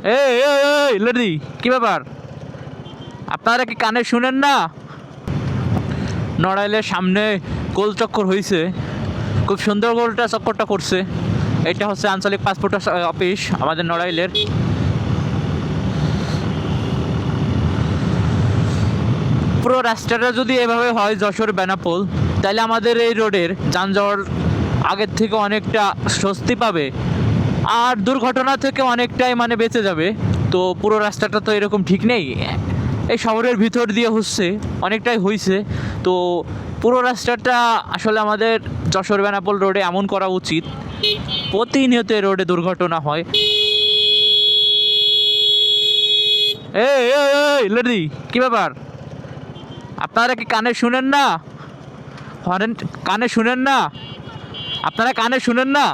এই লদি, কি ব্যাপার? আপনারা কি কানে শুনেন না? নড়াইলের সামনে গোল চক্কর হয়েছে, খুব সুন্দর গোলটা চক্করটা করছে। এটা হচ্ছে আঞ্চলিক পাসপোর্ট অফিস আমাদের নড়াইলের। পুরো রাস্তাটা যদি এভাবে হয় যশোর বেনাপোল, তাহলে আমাদের এই রোডের যানজট আগের থেকে অনেকটা স্বস্তি পাবে, আর দুর্ঘটনা থেকে অনেকটাই মানে বেঁচে যাবে। তো পুরো রাস্তাটা তো এরকম ঠিক নেই, এই শহরের ভিতর দিয়ে হচ্ছে, অনেকটাই হয়েছে। তো পুরো রাস্তাটা আসলে আমাদের যশোর বেনাপোল রোডে এমন করা উচিত, প্রতিনিয়ত এই রোডে দুর্ঘটনা হয়। এই লদি, কি ব্যাপার? আপনারা কি কানে শুনেন না? হরেন কানে শুনেন না? আপনারা কানে শুনেন না?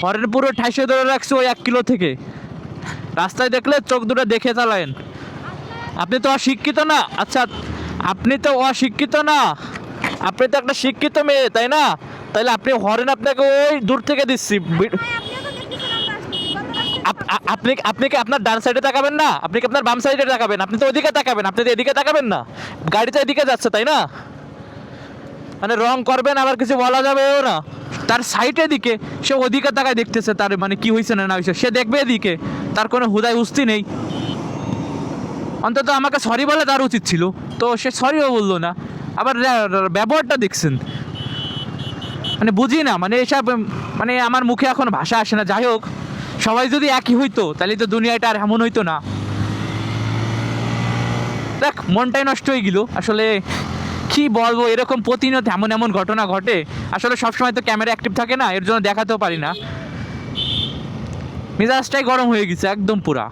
হরেন পুরো ঠাইসে ধরে রাখছে ওই 1 কিলো থেকে। রাস্তায় দেখলে চোখ দুটো দেখে চালায়েন। আপনি তো অশিক্ষিত না? আচ্ছা, আপনি তো অশিক্ষিত না, আপনি তো একটা শিক্ষিত মেয়ে, তাই না? তাহলে আপনি হরেন আপনাকে ওই দূর থেকে দিচ্ছি। আপনি আপনি কি আপনার ডান সাইডে তাকাবেন না? আপনি কি আপনার বাম সাইডে তাকাবেন? আপনি তো ওদিকে তাকাবেন, আপনি তো এদিকে তাকাবেন না। গাড়ি তো এদিকে যাচ্ছে, তাই না? মানে রং করবেন আবার কিছু বলা যাবেও না। তার সাইডের দিকে সে ওদিকে তাকায় দেখতেছে, তার মানে কি হয়েছে না না হয়েছে সে দেখবে এদিকে, তার কোনো হুদায় উস্তি নেই। অন্তত আমাকে সরি বলে তার উচিত ছিল, তো সে সরিও বললো না। আবার ব্যবহারটা দেখছেন, মানে বুঝি না, মানে এসব মানে আমার মুখে এখন ভাষা আসে না। যাই হোক, সবাই যদি একই হইতো তাহলে তো দুনিয়াটা আর এমন হইতো না। দেখ, মনটাই নষ্ট হয়ে গেল আসলে। কি বলবো, এরকম প্রতিনিয়ত এমন এমন ঘটনা ঘটে। আসলে সবসময় তো ক্যামেরা অ্যাক্টিভ থাকে না, এর জন্য দেখাতেও পারি না। মেজাজটাই গরম হয়ে গেছে একদম পুরা।